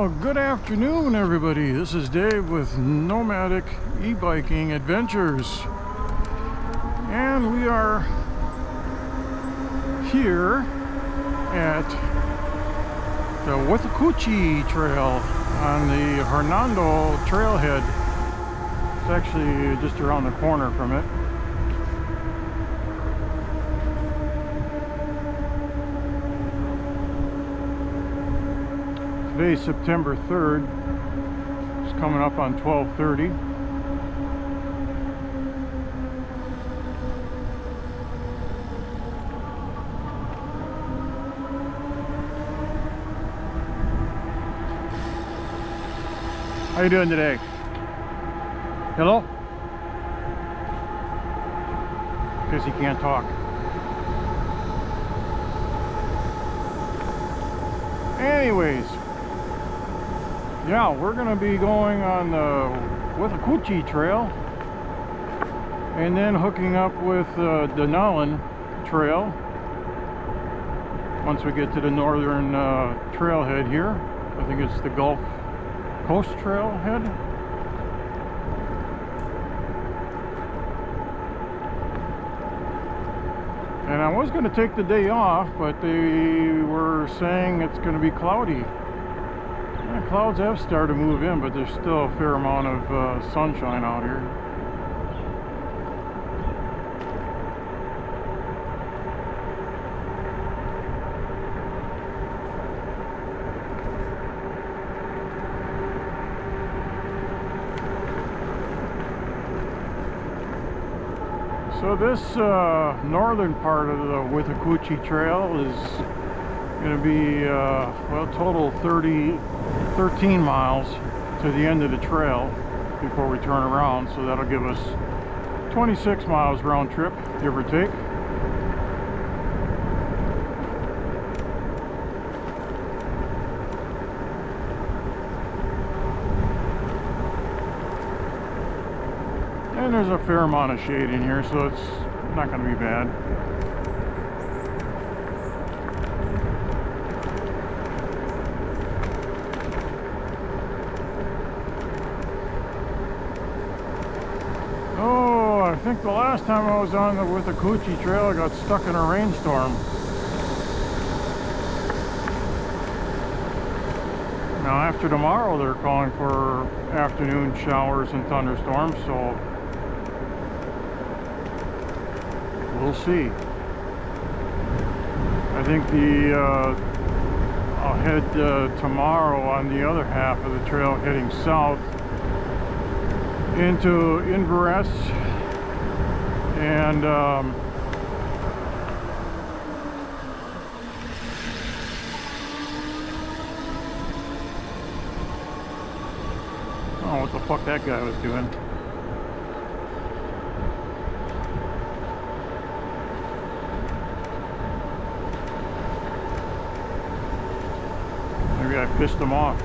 Well, good afternoon, everybody. This is Dave with Nomadic e-biking adventures, and we are here at the Withlacoochee Trail on the Hernando Trailhead. It's actually just around the corner from it. Today's September 3rd. It's coming up on 12:30. How you doing today? Hello? Guess he can't talk. Anyways, yeah, we're gonna be going on the Withlacoochee Trail and then hooking up with Dunnellon Trail once we get to the northern trailhead here. I think it's the Gulf Coast Trailhead. And I was going to take the day off, but they were saying it's going to be cloudy. The clouds have started to move in, but there's still a fair amount of sunshine out here. So this northern part of the Withlacoochee Trail is going to be, well, total 13 miles to the end of the trail before we turn around. So that'll give us 26 miles round trip, give or take. And there's a fair amount of shade in here, so it's not going to be bad. Oh, I think the last time I was on the Withlacoochee Trail, I got stuck in a rainstorm. Now after tomorrow, they're calling for afternoon showers and thunderstorms, so we'll see. I think I'll head tomorrow on the other half of the trail, heading south into Inverness, and oh, what the fuck that guy was doing. Maybe I pissed him off.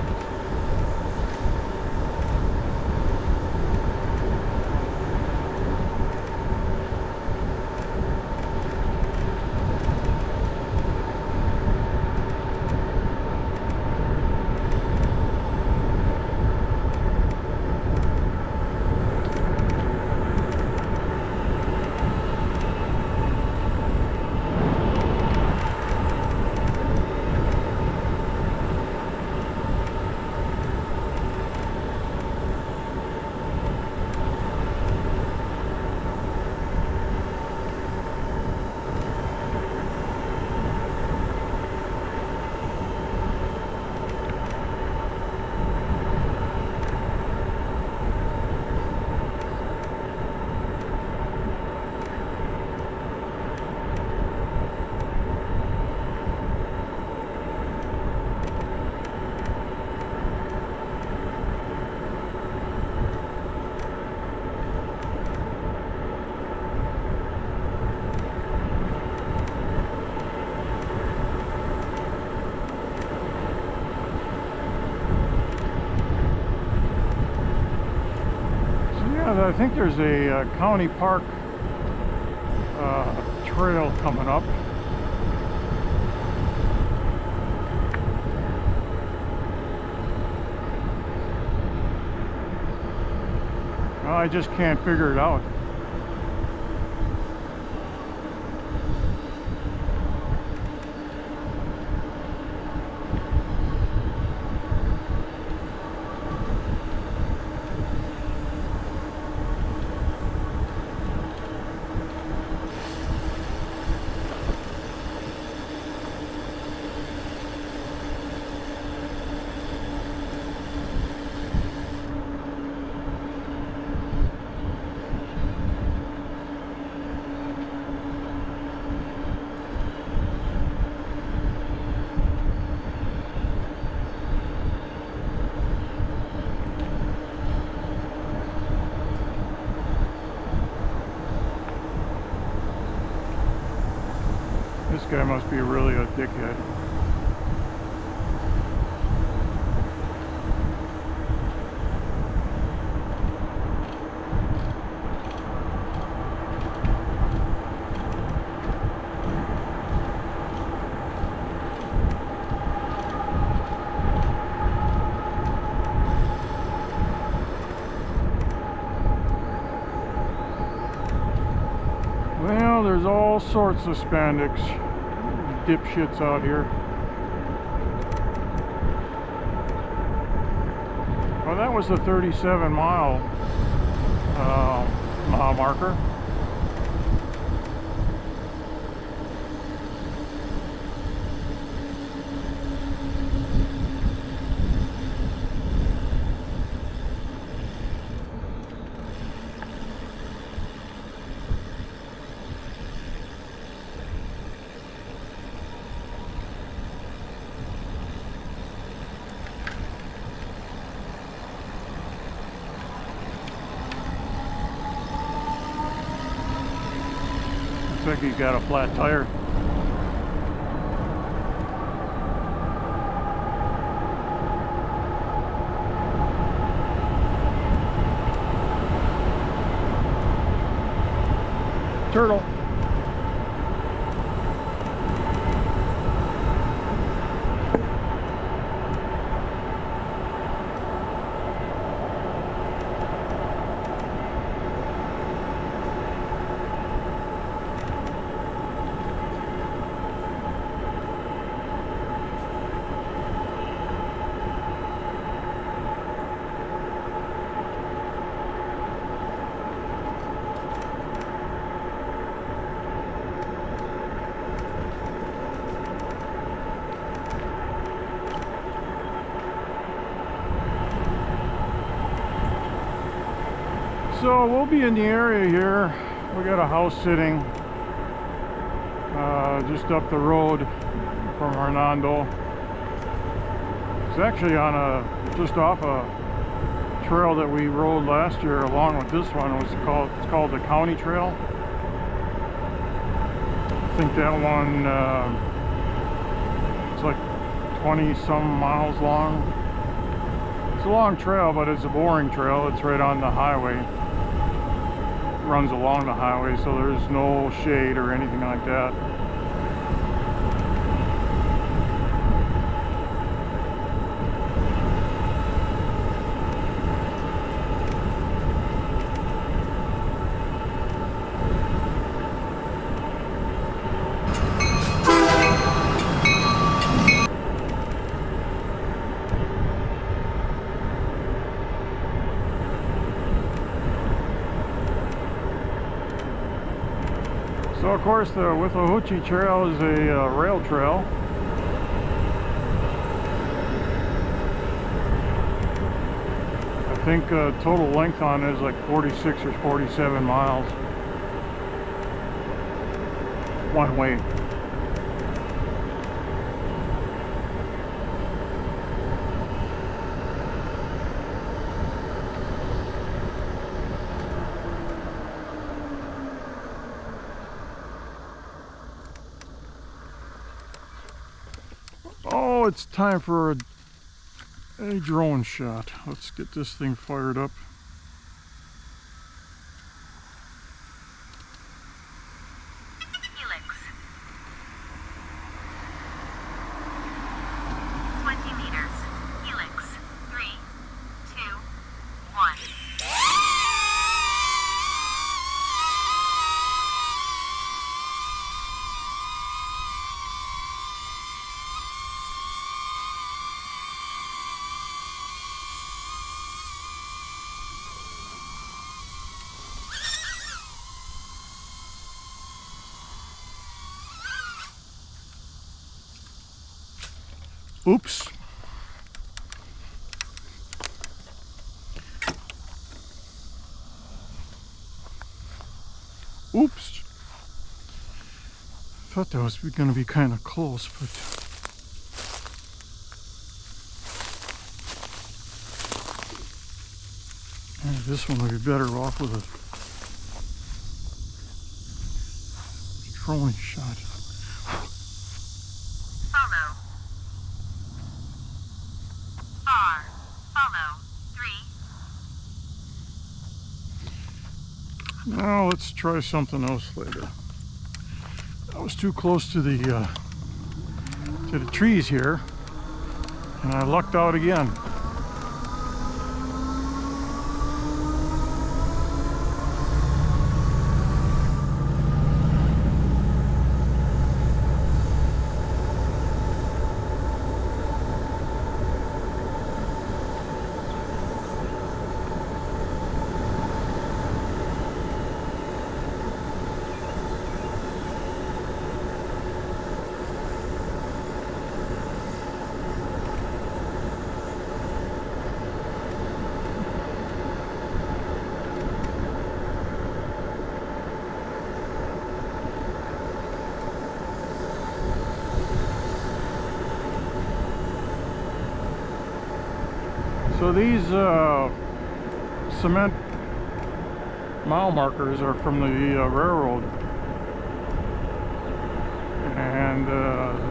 I think there's a county park trail coming up. I just can't figure it out. This guy must be really a dickhead. Well, there's all sorts of spandex dipshits out here. Well, that was the 37 mile marker. Looks like he's got a flat tire. Turtle. So we'll be in the area here. We got a house sitting just up the road from Hernando. It's actually on just off a trail that we rode last year along with this one. It's called the County Trail. I think that one it's like 20 some miles long. It's a long trail, but it's a boring trail. It's right on the highway. Runs along the highway, so there's no shade or anything like that. So of course the Withlacoochee Trail is a rail trail. I think total length on it is like 46 or 47 miles. One way. Oh, it's time for a drone shot. Let's get this thing fired up. Helix. 20 meters. Helix. 3, 2, 1. Oops. Oops. Thought that was going to be kind of close, but this one would be better off with a drone shot. Follow. R. Follow. 3. Now let's try something else later. I was too close to the trees here, and I lucked out again. So these cement mile markers are from the railroad, and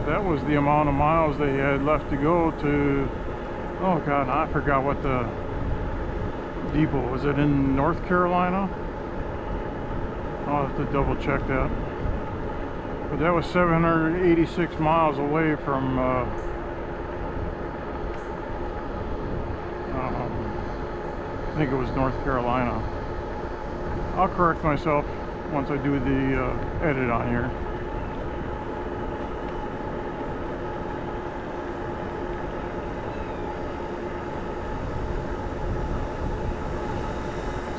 that was the amount of miles they had left to go to, oh god, I forgot what the depot was. It in North Carolina? I'll have to double check that. But that was 786 miles away from I think it was North Carolina. I'll correct myself once I do the edit on here.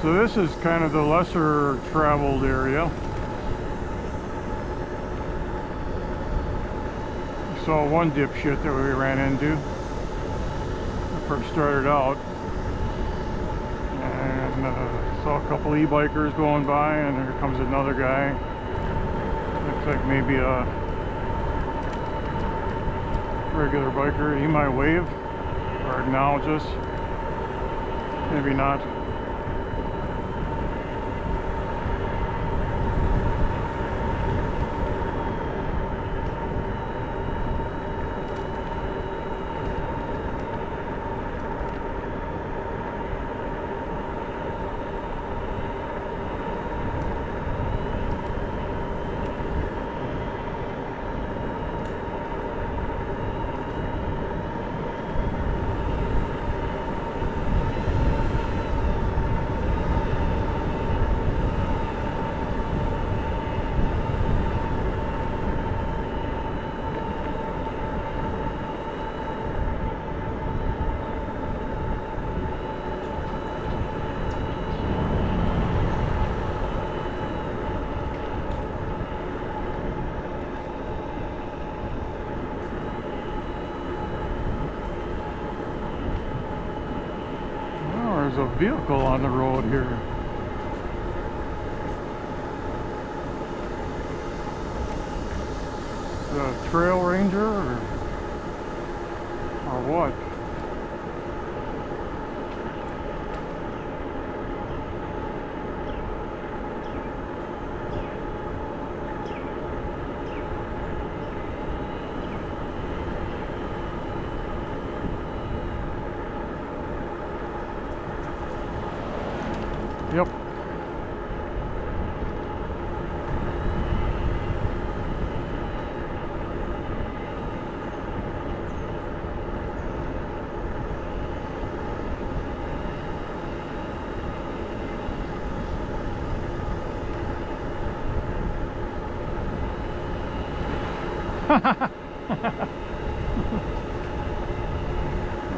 So this is kind of the lesser traveled area. We saw one dipshit that we ran into when we first started out. Saw a couple e-bikers going by, and there comes another guy. Looks like maybe a regular biker. He might wave or acknowledge us. Maybe not. There's a vehicle on the road here. The trail ranger or what? Yep.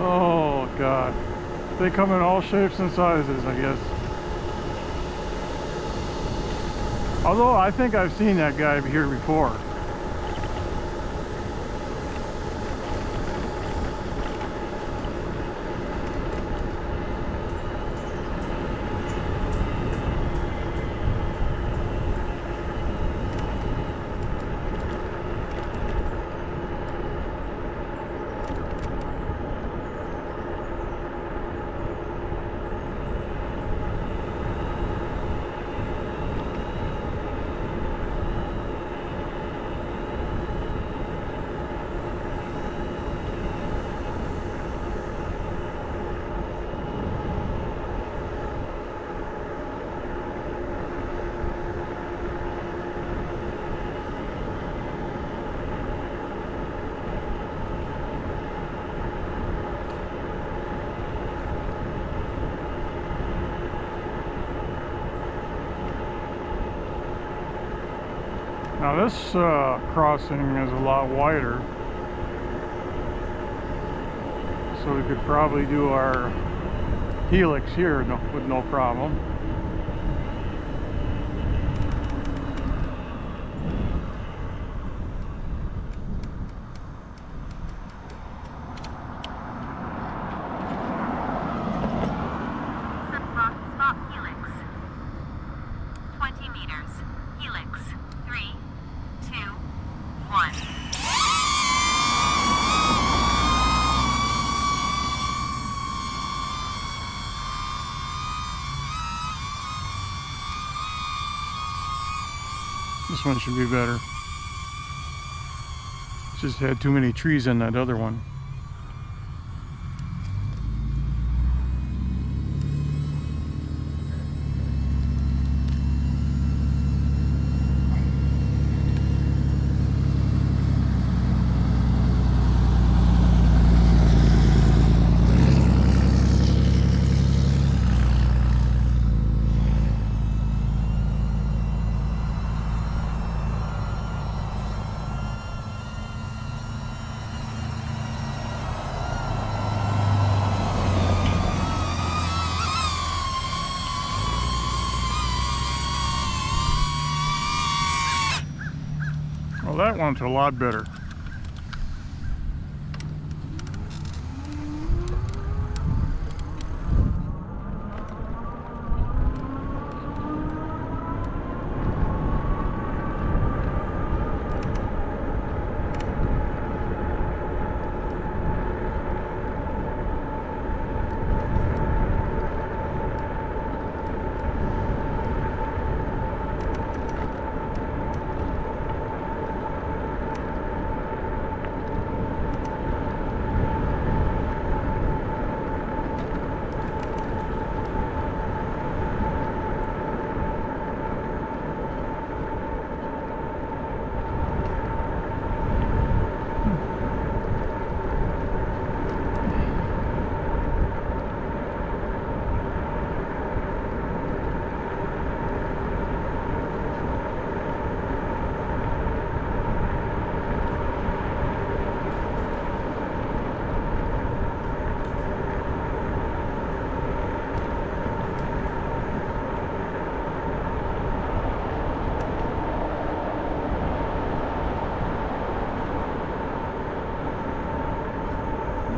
Oh God. They come in all shapes and sizes, I guess. Although I think I've seen that guy here before. Now this crossing is a lot wider, so we could probably do our helix here with no problem. Stop helix. 20 meters. Helix. 3, 2, 1. This one should be better. Just had too many trees in that other one. Well, that one's a lot better.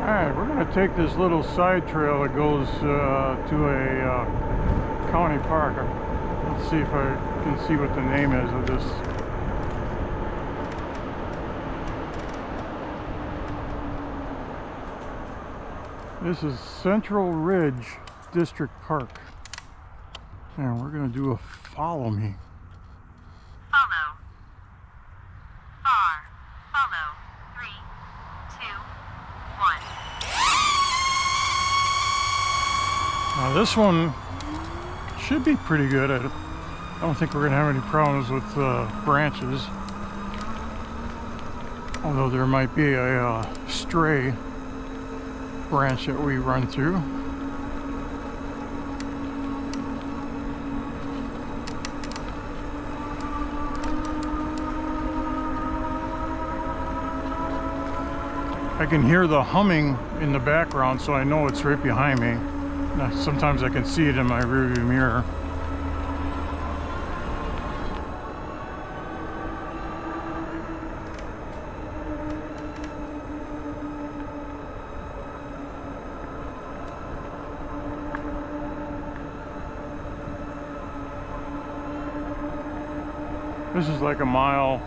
Alright, we're going to take this little side trail that goes to a county park. Let's see if I can see what the name is of this. This is Central Ridge District Park. And we're going to do a follow me. Follow. Far. Follow. 3, 2, 1. Now this one should be pretty good. I don't think we're going to have any problems with branches. Although there might be a stray branch that we run through. I can hear the humming in the background, so I know it's right behind me. Now, sometimes I can see it in my rearview mirror. This is like a mile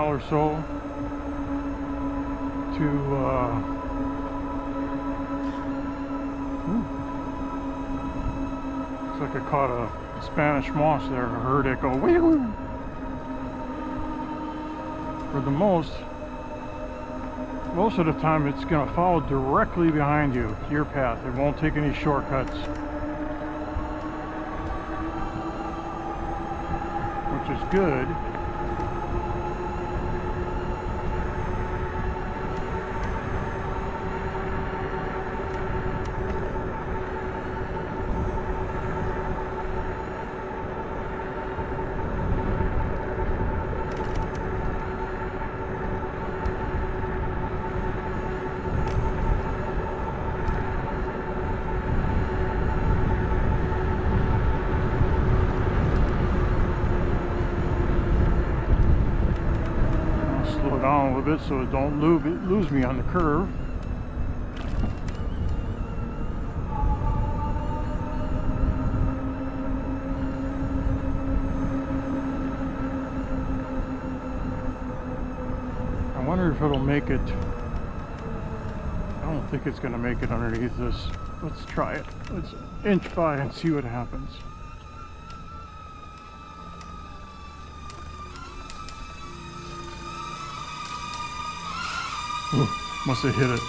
or so to looks like I caught a Spanish moss there. I heard it go wee-woo. For the most of the time it's going to follow directly behind you, your path. It won't take any shortcuts, which is good. down a little bit so it don't lose me on the curve. I wonder if it'll make it. I don't think it's going to make it underneath this. Let's try it. Let's inch by and see what happens. Ooh, must have hit it.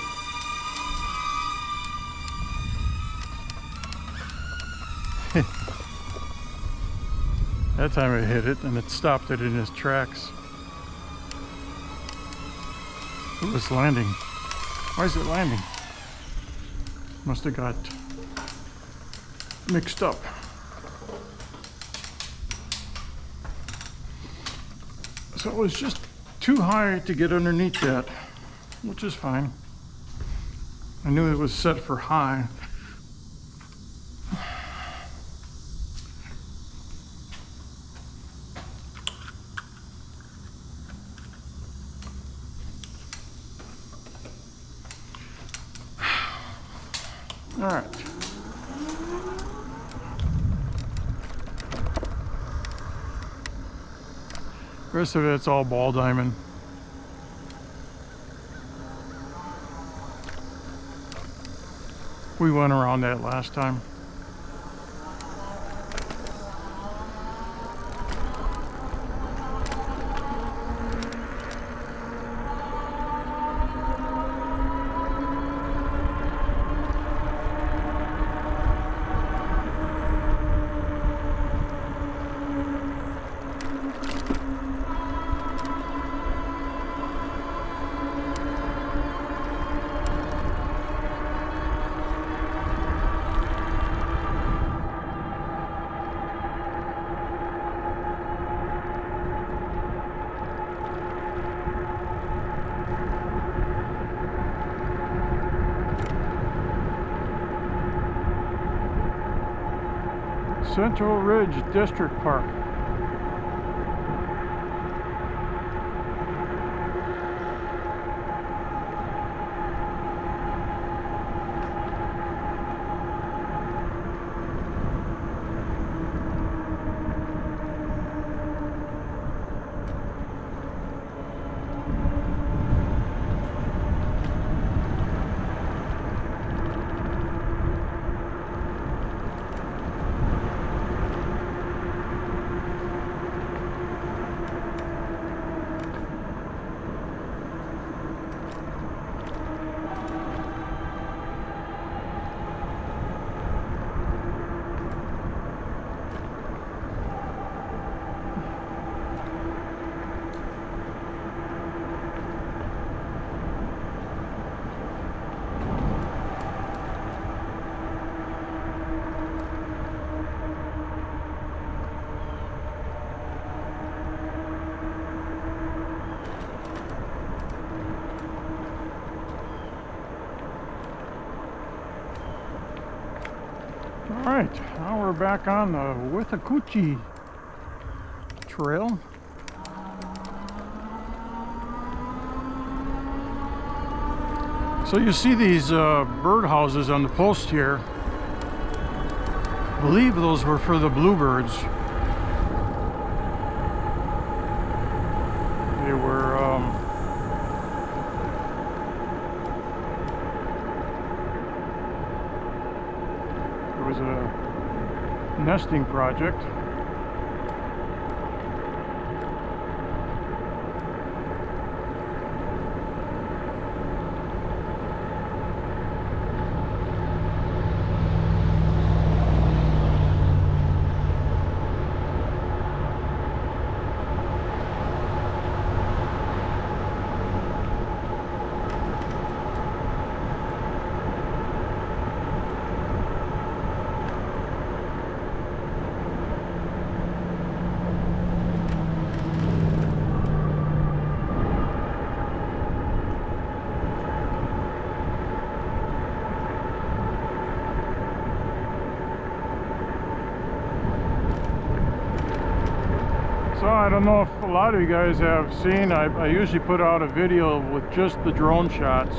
That time it hit it and it stopped it in its tracks. Ooh, it's landing. Why is it landing? Must have got mixed up. So it was just too high to get underneath that, which is fine. I knew it was set for high. All right. The rest of it's all ball diamond. We went around that last time. Central Ridge District Park. Alright, now we're back on the Withlacoochee Trail. So you see these bird houses on the post here. I believe those were for the bluebirds. They were it was a nesting project. So I don't know if a lot of you guys have seen, I usually put out a video with just the drone shots,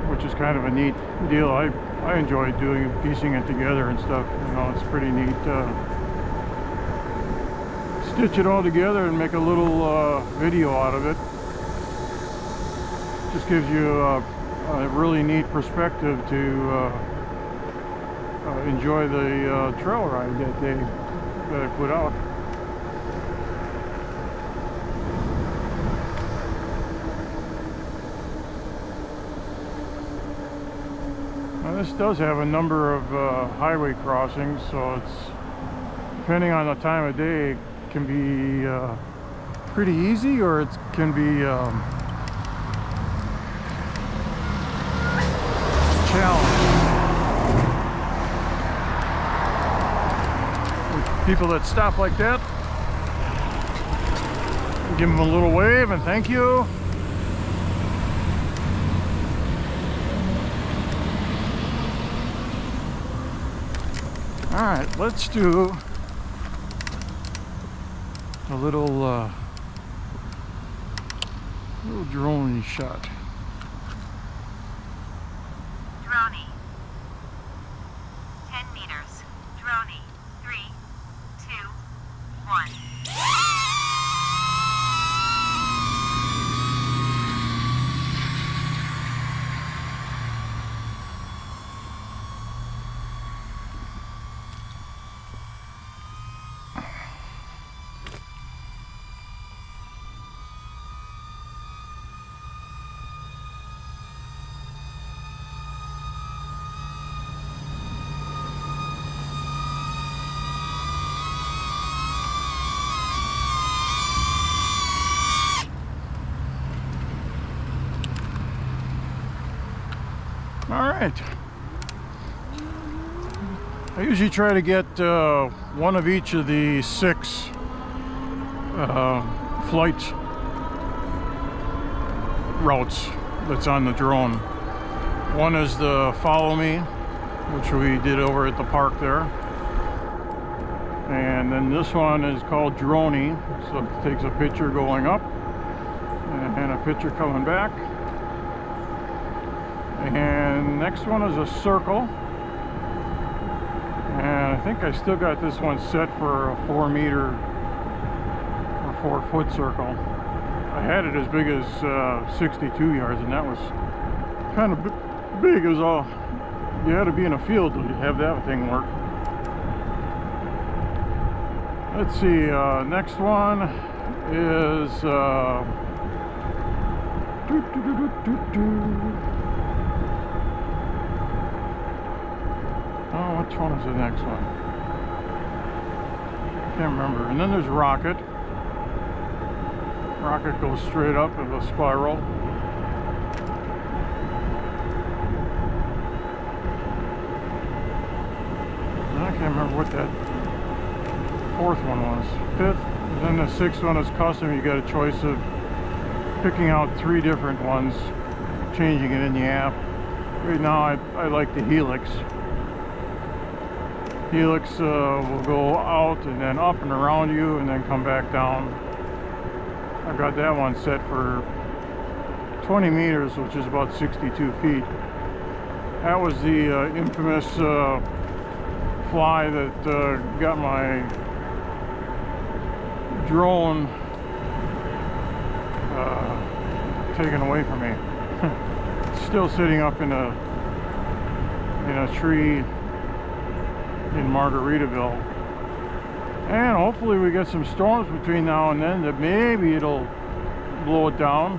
which is kind of a neat deal. I enjoy piecing it together and stuff. You know, it's pretty neat. Stitch it all together and make a little video out of it. Just gives you a really neat perspective to enjoy the trail ride that I put out. Now this does have a number of highway crossings, so it's, depending on the time of day, it can be pretty easy, or it can be challenging. People that stop like that, give them a little wave and thank you. All right, let's do a little drone shot. Droney. 10 meters. Droney. 3, 2, 1. All right. I usually try to get one of each of the 6 flight routes that's on the drone. One is the follow me, which we did over at the park there. And then this one is called Droney, so it takes a picture going up and a picture coming back. And next one is a circle, and I think I still got this one set for a 4 meter or 4 foot circle. I had it as big as 62 yards, and that was kind of big. As all, you had to be in a field to have that thing work. Let's see, next one is oh, which one is the next one? Can't remember. And then there's Rocket. Rocket goes straight up in a spiral. I can't remember what that 4th one was. 5th. And then the 6th one is custom. You got a choice of picking out 3 different ones, changing it in the app. Right now I like the Helix. Helix will go out and then up and around you and then come back down. I've got that one set for 20 meters, which is about 62 feet. That was the infamous fly that got my drone taken away from me. It's still sitting up in a tree in Margaritaville, and hopefully we get some storms between now and then that maybe it'll blow it down.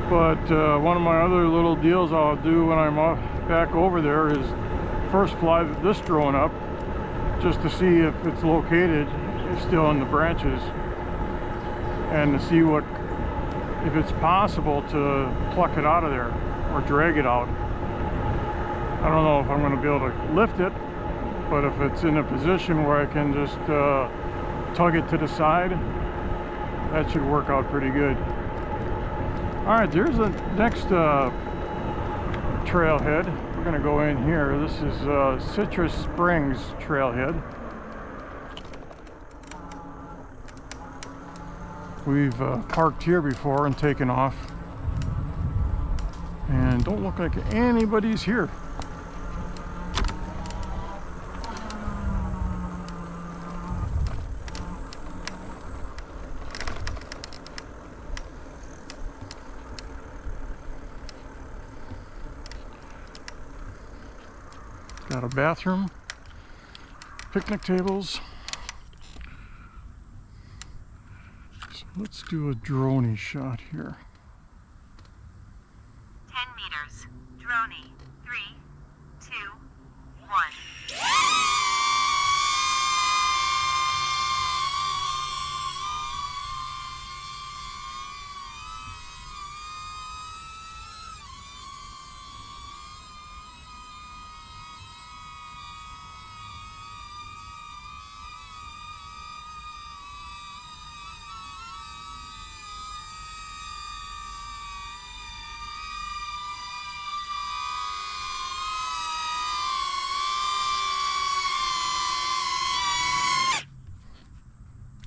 But one of my other little deals I'll do when I'm back over there is first fly this drone up just to see if it's located still in the branches, and to see if it's possible to pluck it out of there or drag it out. I don't know if I'm going to be able to lift it, but if it's in a position where I can just tug it to the side, that should work out pretty good. All right, there's the next trailhead. we're gonna go in here. This is Citrus Springs Trailhead. We've parked here before and taken off, and don't look like anybody's here. Got a bathroom, picnic tables. So let's do a drone shot here. 10 meters. Droney. 3, 2, 1.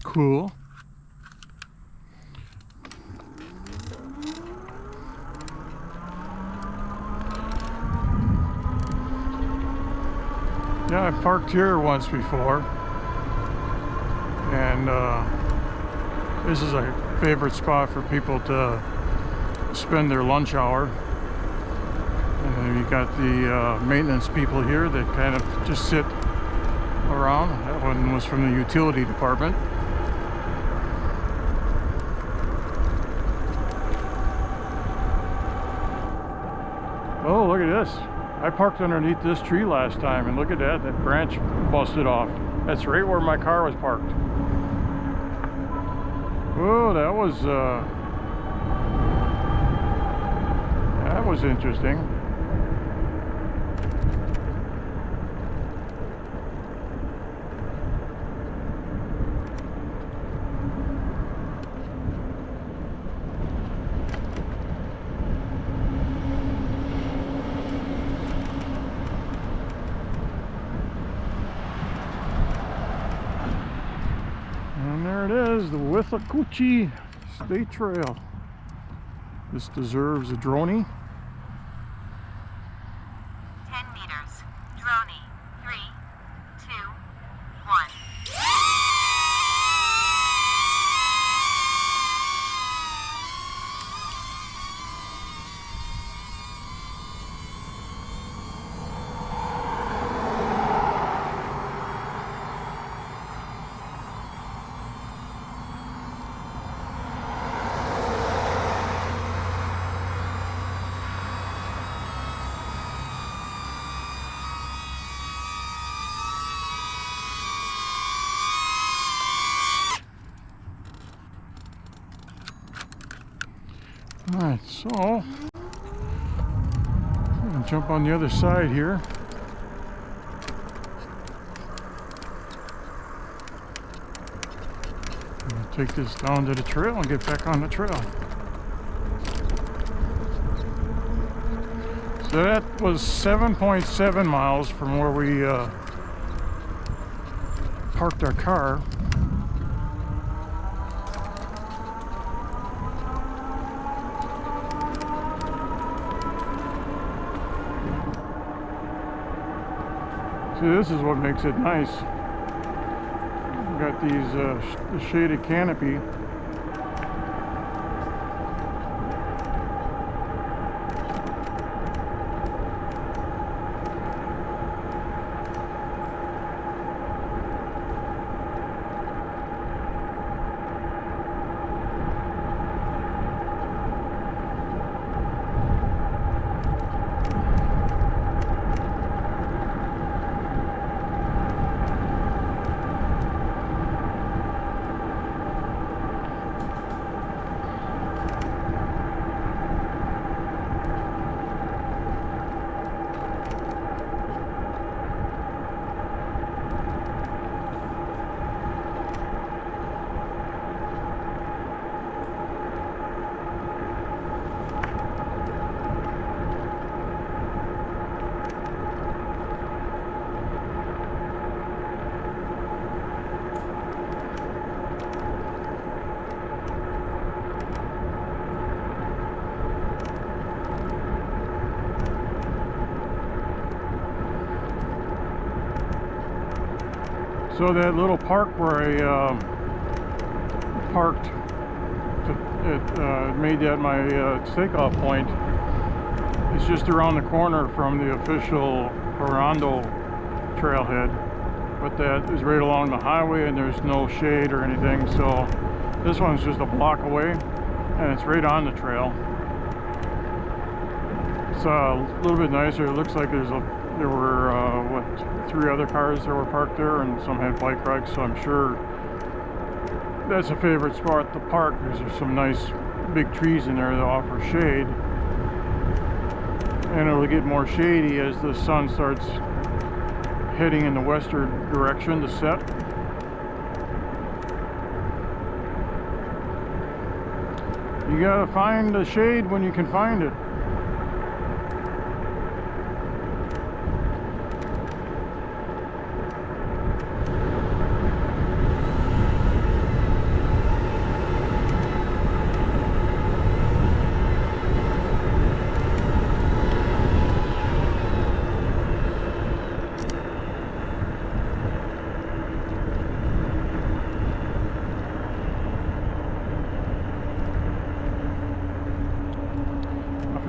Cool. Yeah, I parked here once before, and this is a favorite spot for people to spend their lunch hour. And then you got the maintenance people here that kind of just sit around. That one was from the utility department. Oh, look at this. I parked underneath this tree last time, and look at that. That branch busted off. That's right where my car was parked. Oh, that was interesting. There it is, the Withlacoochee State Trail. This deserves a droney. 10 meters. Droney. 3, 2, 1. Alright, so I'm gonna jump on the other side here. And take this down to the trail and get back on the trail. So that was 7.7 miles from where we parked our car. See, this is what makes it nice. We've got these the shaded canopy. So that little park where I parked, made that my takeoff point, is just around the corner from the official Hernando Trailhead. But that is right along the highway and there's no shade or anything, so this one's just a block away and it's right on the trail. It's a little bit nicer. It looks like there were what, 3 other cars that were parked there, and some had bike racks, so I'm sure that's a favorite spot to park because there's some nice big trees in there that offer shade, and it'll get more shady as the sun starts heading in the western direction to set. You gotta find the shade when you can find it.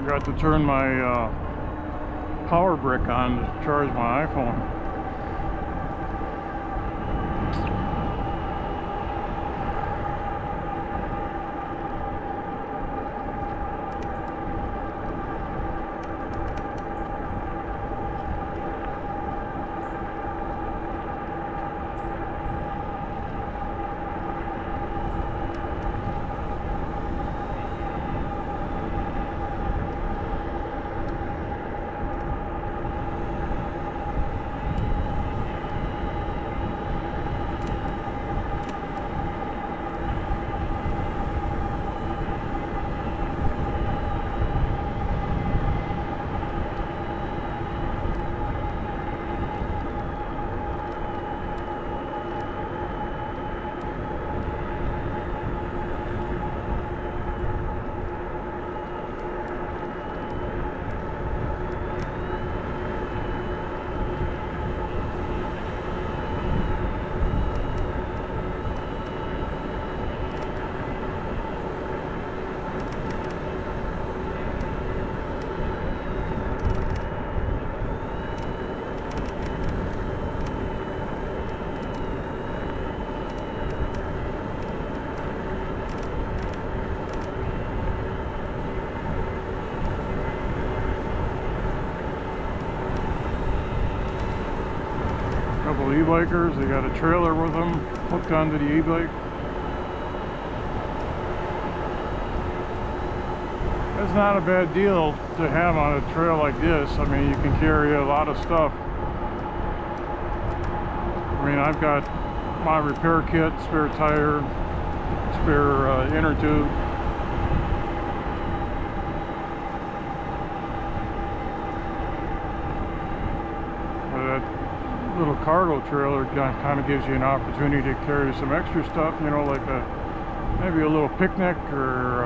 Forgot to turn my power brick on to charge my iPhone. Couple e-bikers, they got a trailer with them hooked onto the e-bike. That's not a bad deal to have on a trail like this. I mean, you can carry a lot of stuff. I mean, I've got my repair kit, spare tire, spare inner tube. Little cargo trailer kind of gives you an opportunity to carry some extra stuff, you know, like maybe a little picnic or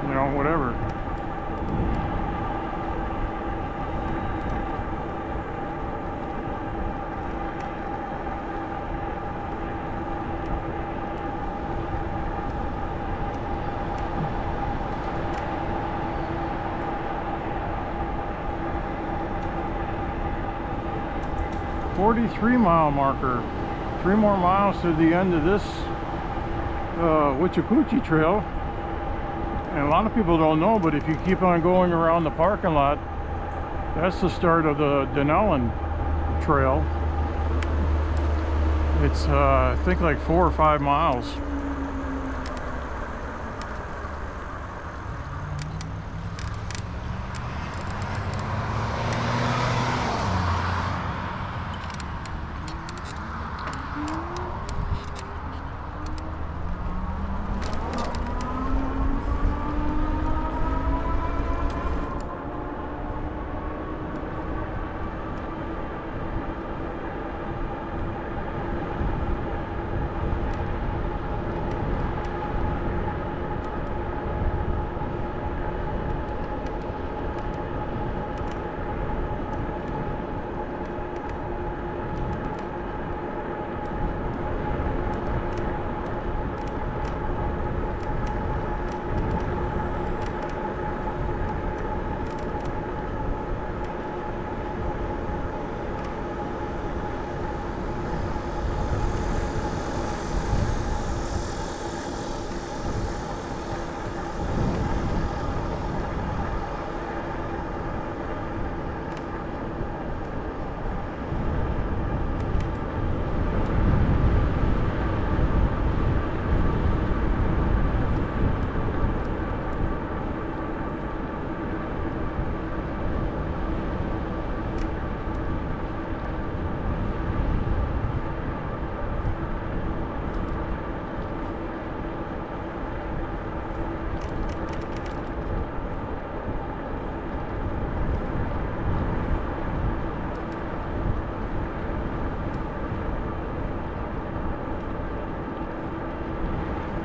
you know, whatever. .43-mile marker. 3 more miles to the end of this Withlacoochee Trail. And a lot of people don't know, but if you keep on going around the parking lot, that's the start of the Dunnellon Trail. It's I think like 4 or 5 miles.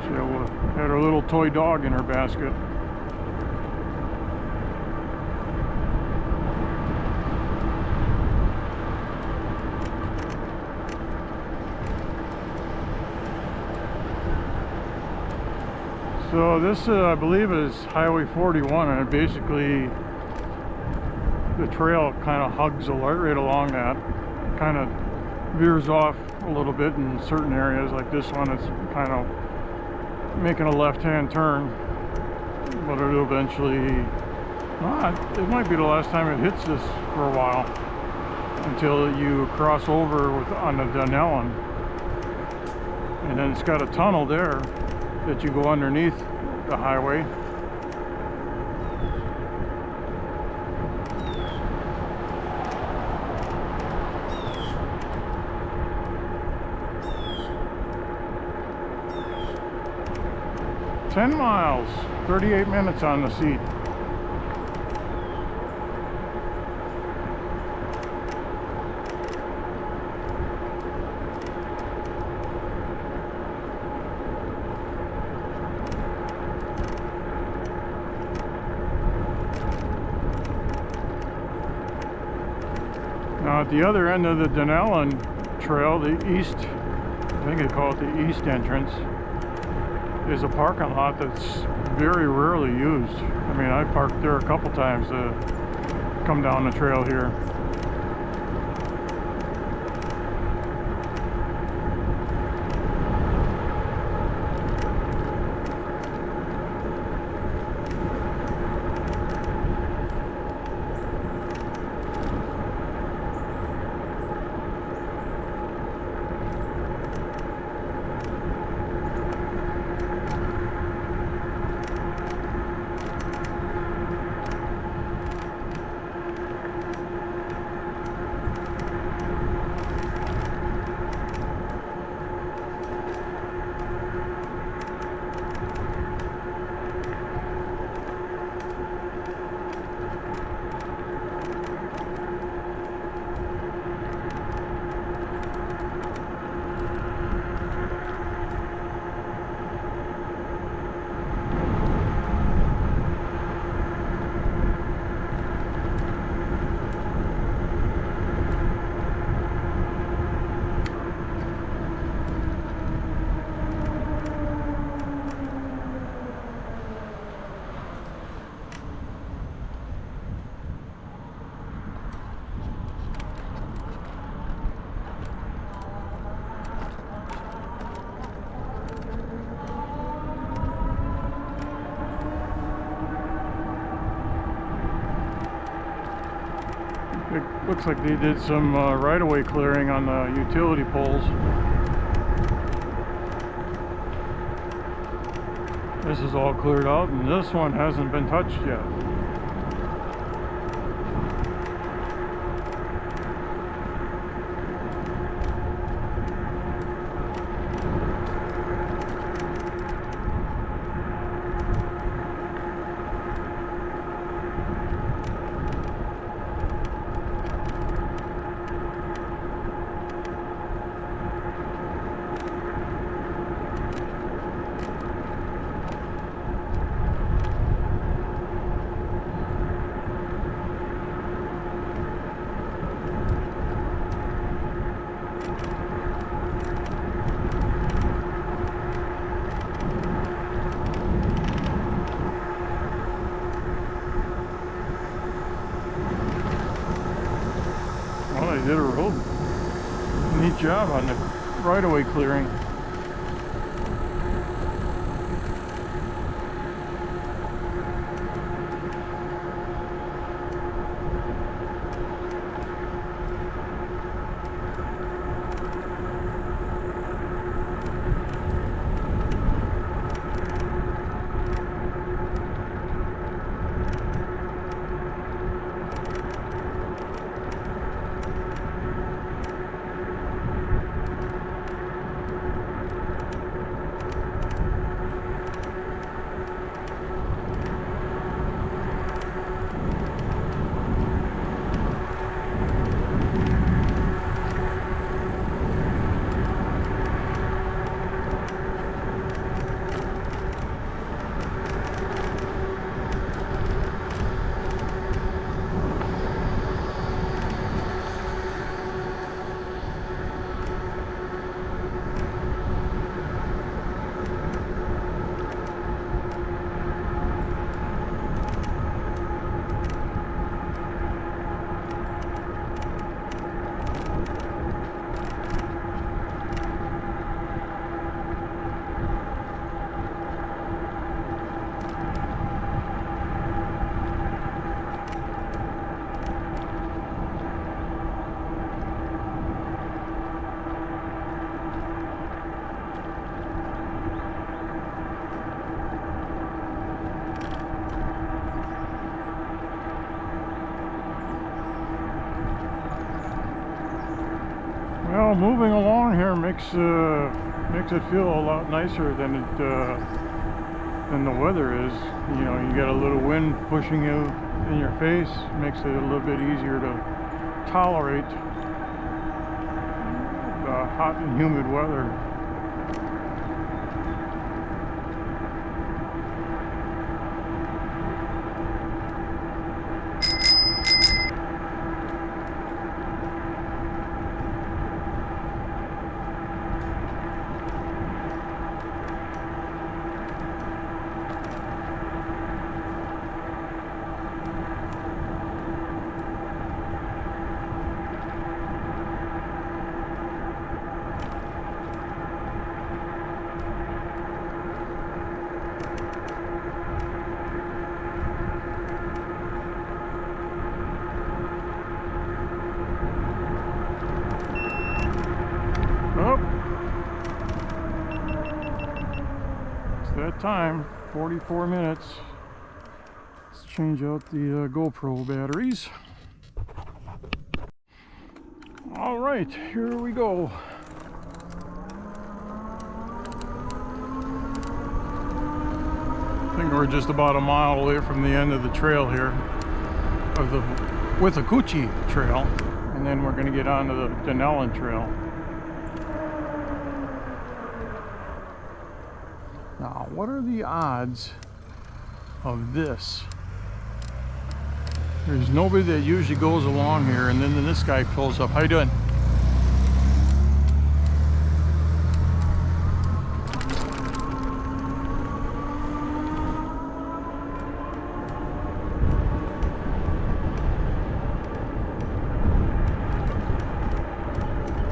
She had her little toy dog in her basket. So this, I believe, is Highway 41, and it basically, the trail kind of hugs right along that. Kind of veers off a little bit in certain areas, like this one. It's kind of making a left-hand turn, but it'll eventually not. It might be the last time it hits this for a while, until you cross over on the Dunnellon, and then it's got a tunnel there that you go underneath the highway. "10 miles, 38 minutes on the seat." Now at the other end of the Dunnellon Trail, the east, I think they call it the east entrance, is a parking lot that's very rarely used. I mean, I parked there a couple times to come down the trail here. It looks like they did some right-of-way clearing on the utility poles. This is all cleared out, and this one hasn't been touched yet. They did a real neat job on the right-of-way clearing. Well, moving along here makes it feel a lot nicer than the weather is. You know, you got a little wind pushing you in your face, makes it a little bit easier to tolerate the hot and humid weather. That time, 44 minutes. Let's change out the GoPro batteries. All right, here we go. I think we're just about a mile away from the end of the trail here, of the Withlacoochee Trail, and then we're going to get onto the Dunnellon Trail. Now, what are the odds of this? There's nobody that usually goes along here, and then this guy pulls up. How you doing?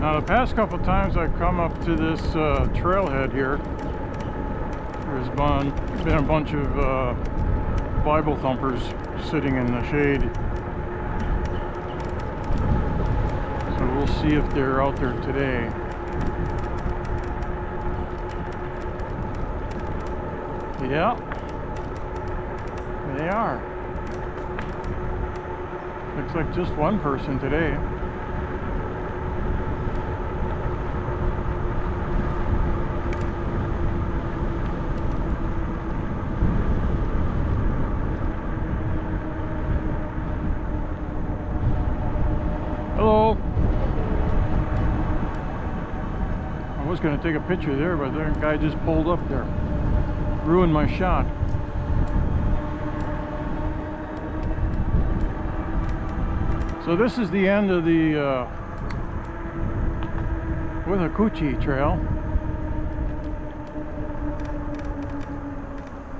Now, the past couple times I've come up to this trailhead here, there's been a bunch of Bible thumpers sitting in the shade. So we'll see if they're out there today. Yeah, they are. Looks like just one person today. Hello. I was going to take a picture there, but that guy just pulled up there. Ruined my shot. So this is the end of the Withlacoochee Trail.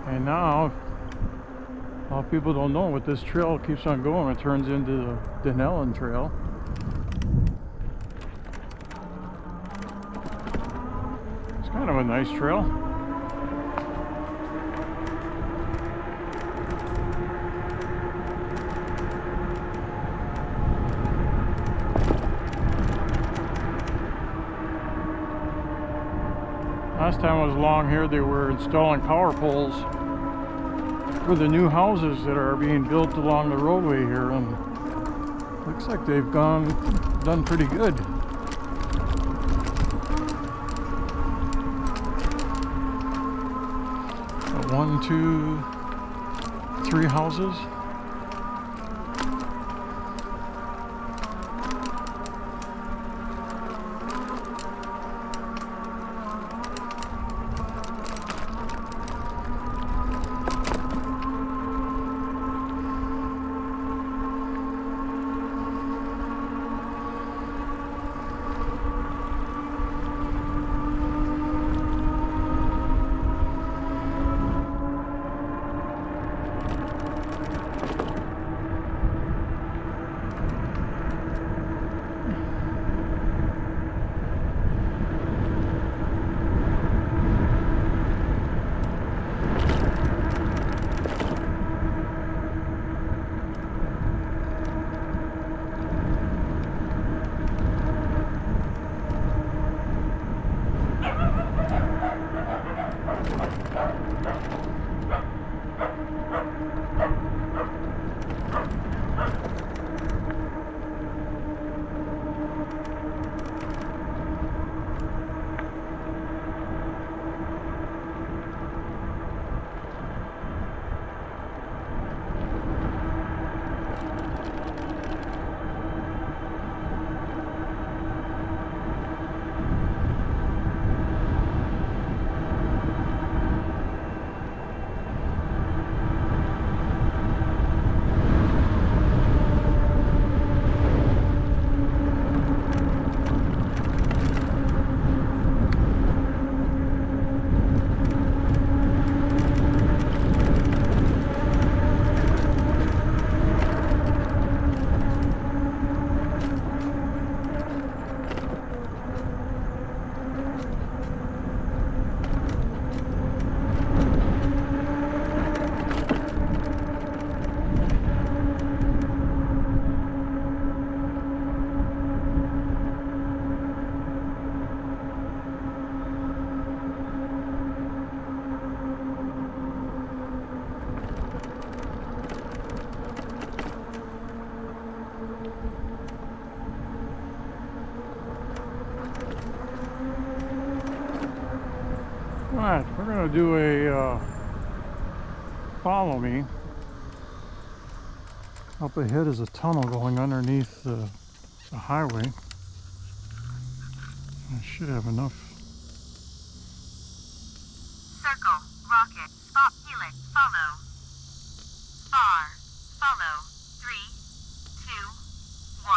And now, a lot of people don't know, but this trail keeps on going. It turns into the Dunnellon Trail. It's kind of a nice trail. Last time I was along here, they were installing power poles for the new houses that are being built along the roadway here, and looks like they've done pretty good. 1, 2, 3 houses. Alright, we're going to do a follow me. Up ahead is a tunnel going underneath the highway. I should have enough. Circle, rocket, spot, helix, follow. Bar, follow. 3, 2, 1.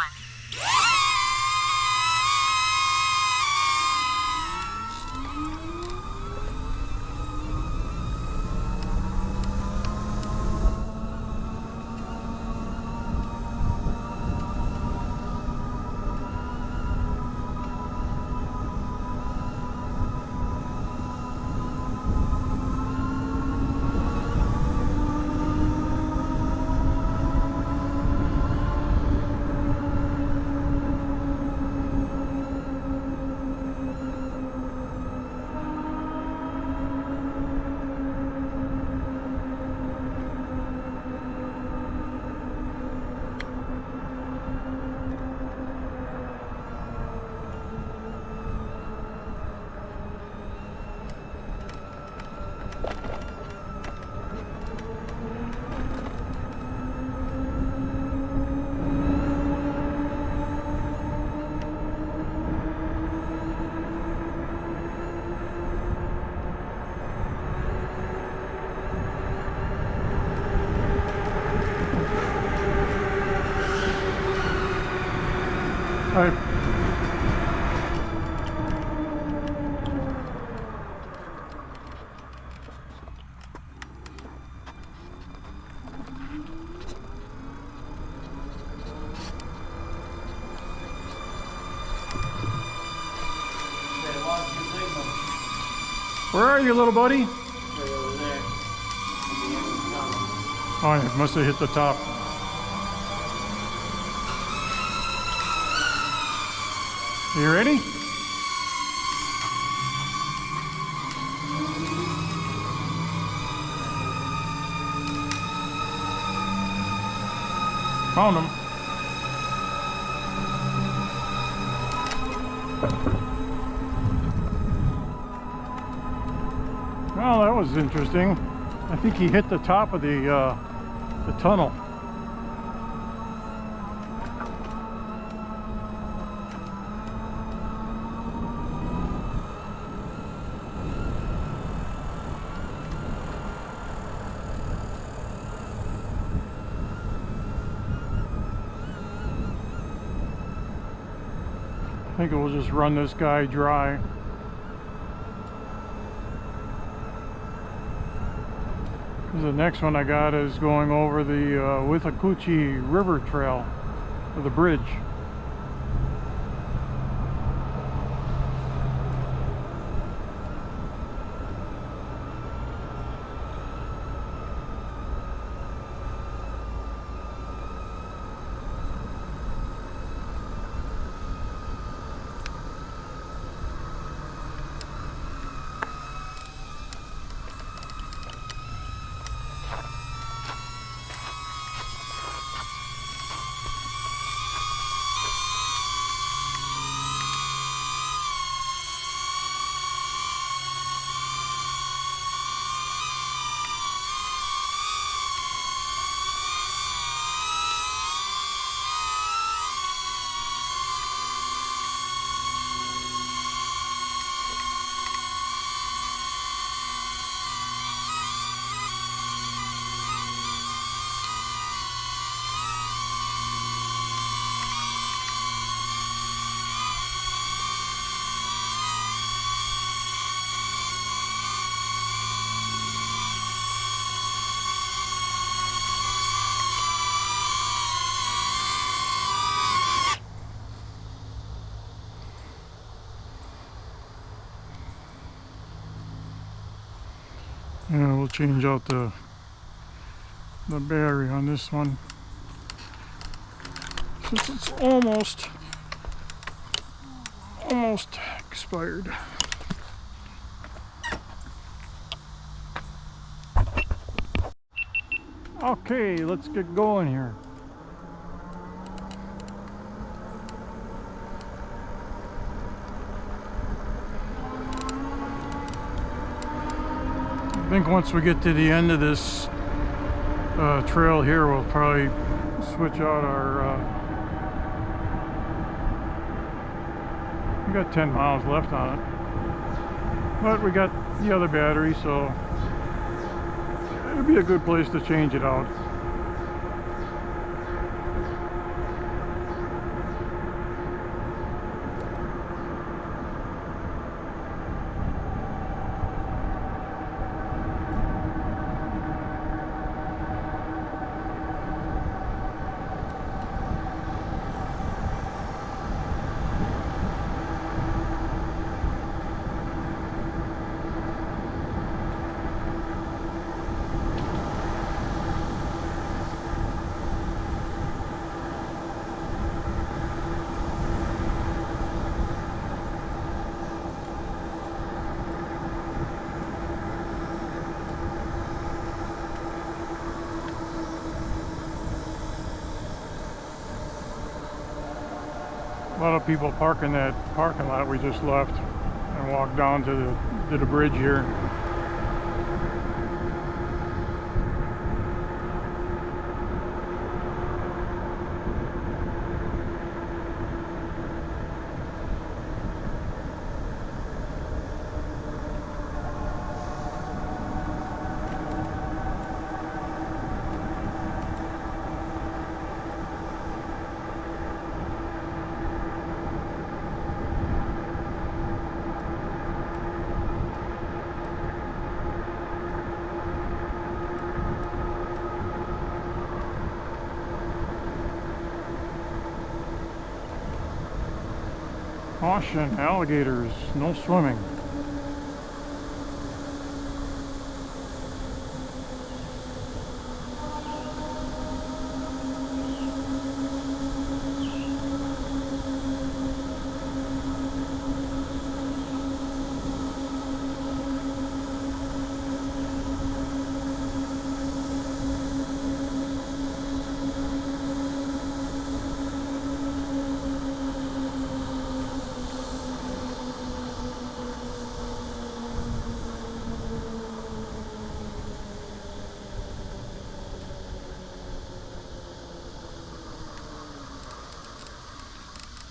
Alright. Where are you, little buddy? Right over there. Oh, it must have hit the top. You ready? Found him. Well, that was interesting. I think he hit the top of the tunnel. I think we'll just run this guy dry. The next one I got is going over the Withlacoochee River Trail, or the bridge. Yeah, we'll change out the battery on this one since it's almost expired. Okay, let's get going here. I think once we get to the end of this trail here, we'll probably switch out our we got 10 miles left on it, but we got the other battery, so it'll be a good place to change it out. A lot of people park in that parking lot we just left and walk down to the bridge here. Caution, alligators, no swimming.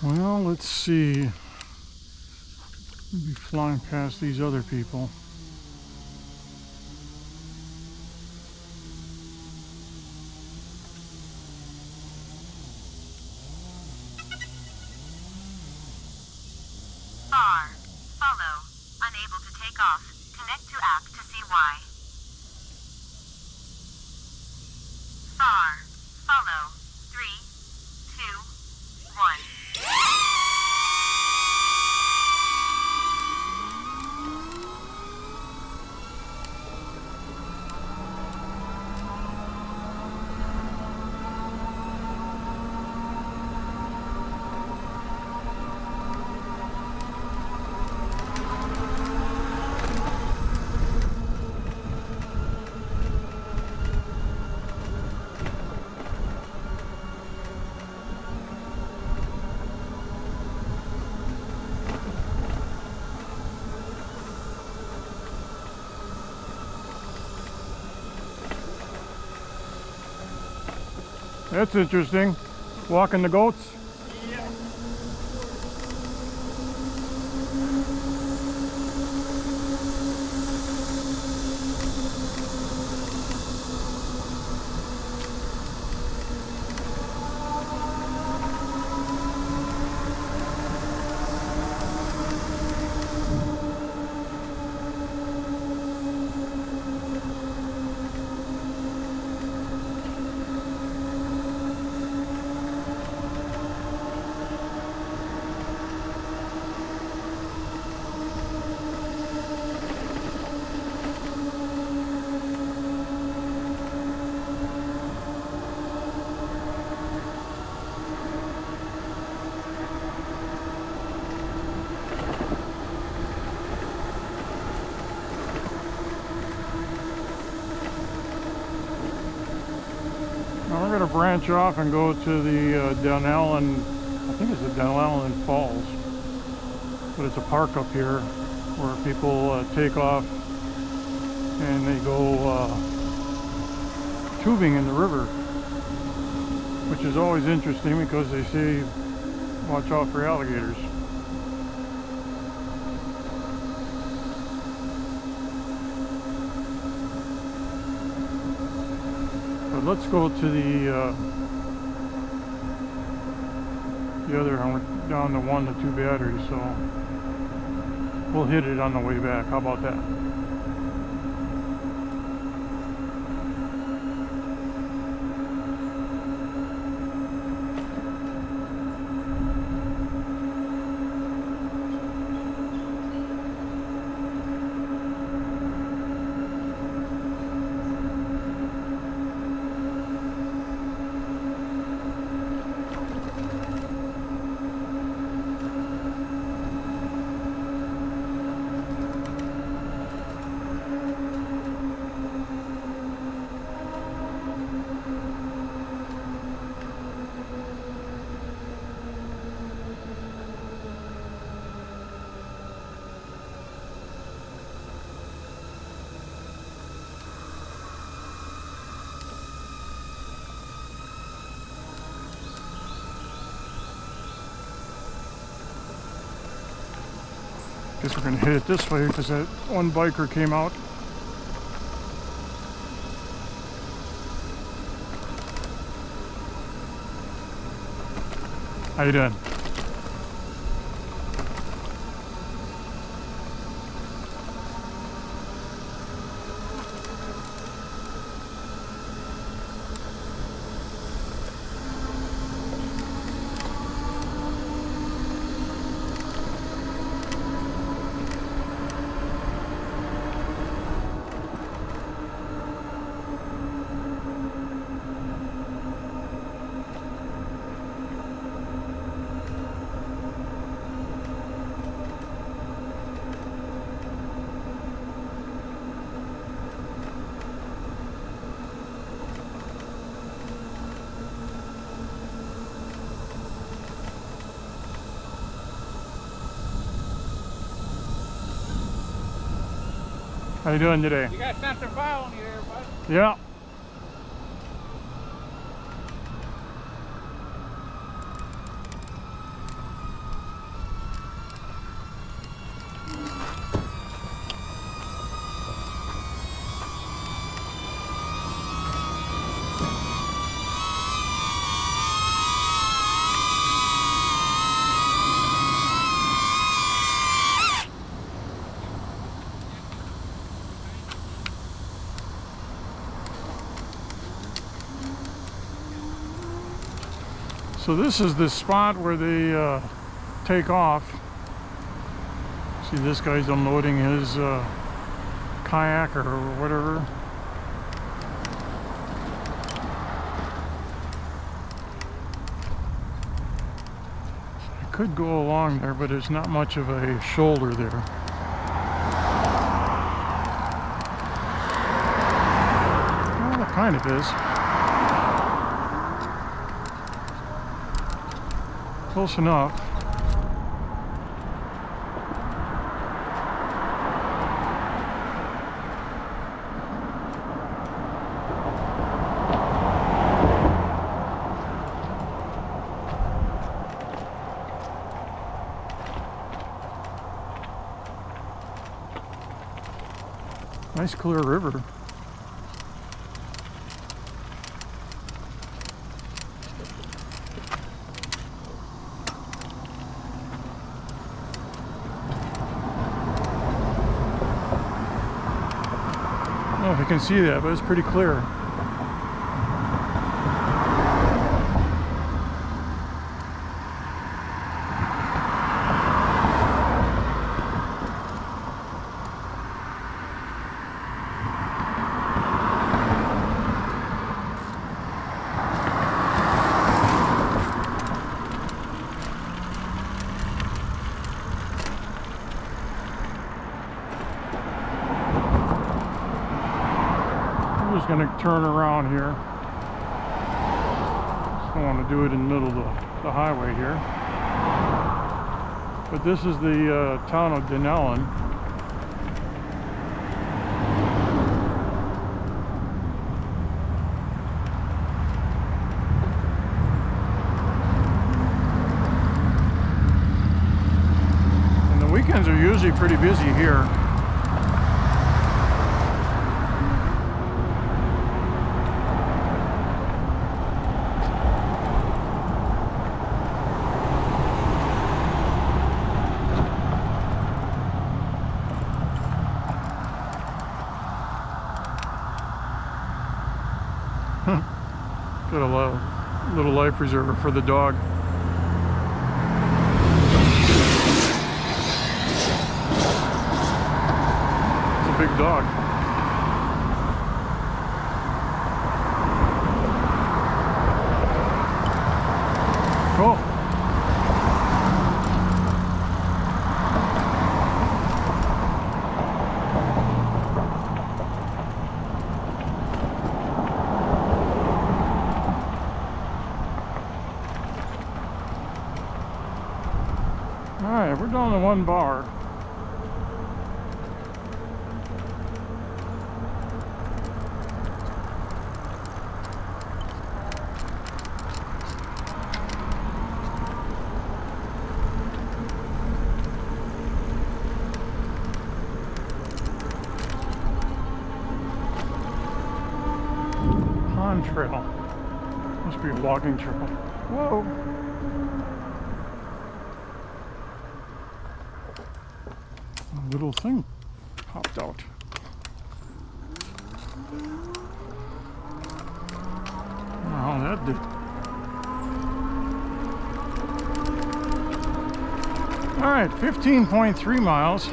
Well, let's see. We'll be flying past these other people. Far. Follow. Unable to take off. Connect to app to see why. Far. Follow. 3, 2, 1. That's interesting. Walking the goats. Now we're going to branch off and go to the Dunnellon, I think it's the Dunnellon Falls, but it's a park up here where people take off and they go tubing in the river, which is always interesting because they say watch out for alligators. But let's go to the other one, down to 1 to 2 batteries, so we'll hit it on the way back. How about that? Guess we're gonna hit it this way because that one biker came out. How you doing? How you doing today? You got something following you there, bud? Yeah. So this is the spot where they take off. See, this guy's unloading his kayak or whatever. I could go along there, but there's not much of a shoulder there. Well, it kind of is. Close enough. Nice clear river. I don't know if you can see that, but it's pretty clear. Going to turn around here. Just don't want to do it in the middle of the highway here. But this is the town of Dunnellon. weekends are usually pretty busy here. Got a little life preserver for the dog. It's a big dog. Cool. Alright, we're down to one bar. Pond Trail. Must be a logging trail. Whoa! A little thing popped out. Oh, that did. All right, 15.3 miles.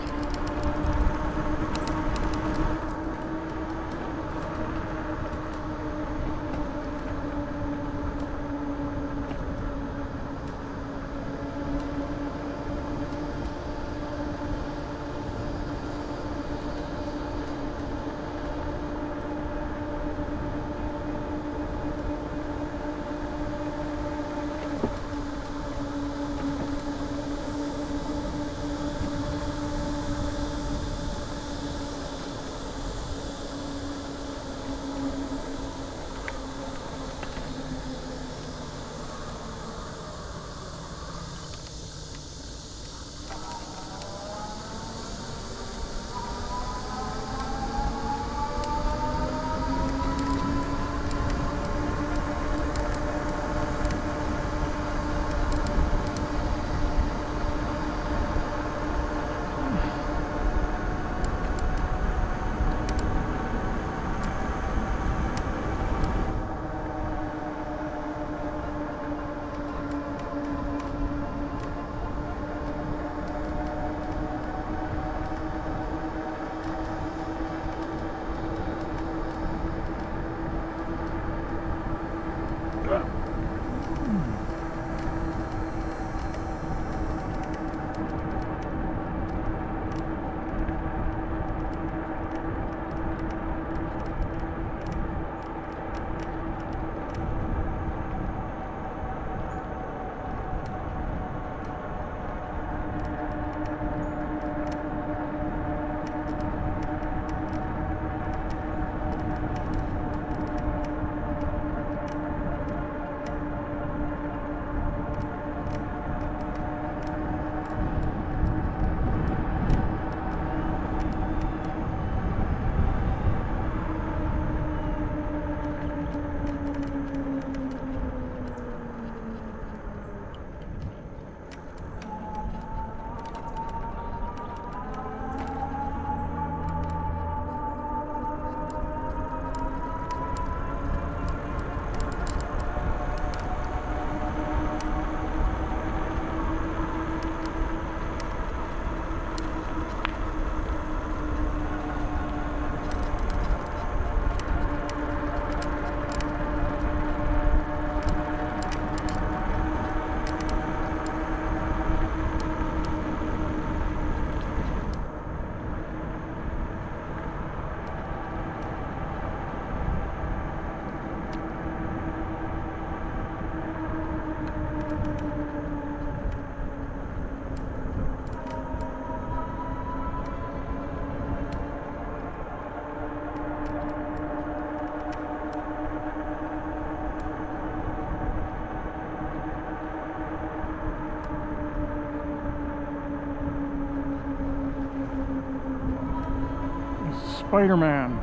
Spider-Man.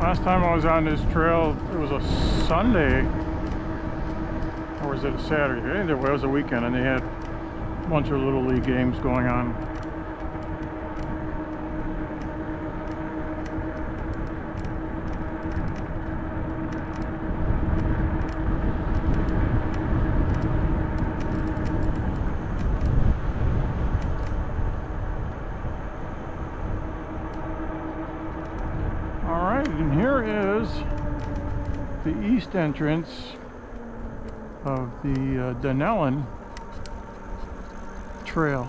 Last time I was on this trail, it was a Sunday, or was it a Saturday? It was a weekend, and they had a bunch of Little League games going on. And here is the east entrance of the Dunnellon Trail.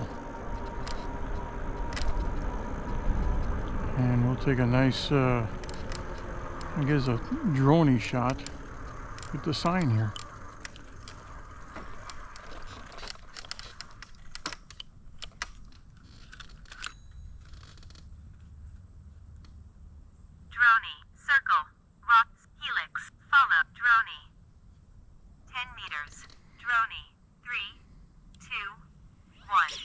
And we'll take a nice, I guess, a drone-y shot with the sign here. Circle. Rocks. Helix. Follow. Droney. 10 meters. Droney. 3, 2, 1.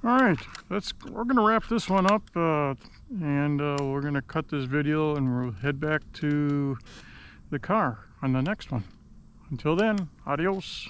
All right, we're gonna wrap this one up, and we're gonna cut this video, and we'll head back to the car on the next one. Until then, adios.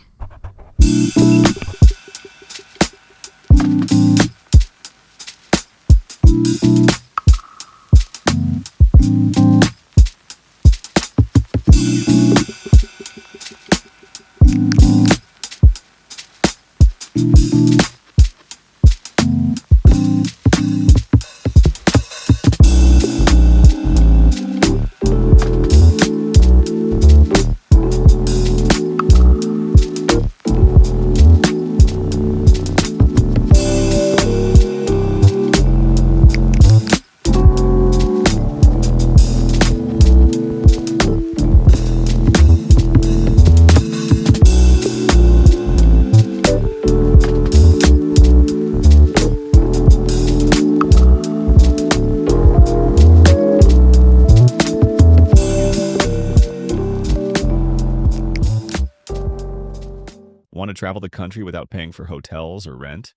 Want to travel the country without paying for hotels or rent?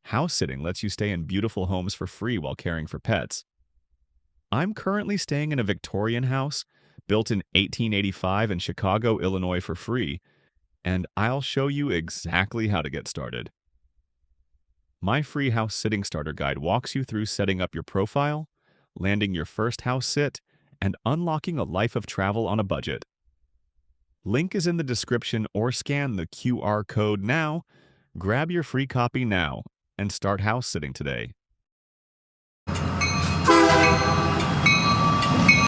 House sitting lets you stay in beautiful homes for free while caring for pets. I'm currently staying in a Victorian house built in 1885 in Chicago, Illinois for free, and I'll show you exactly how to get started. My free house sitting starter guide walks you through setting up your profile, landing your first house sit, and unlocking a life of travel on a budget. Link is in the description, or scan the QR code now. Grab your free copy now and start house sitting today.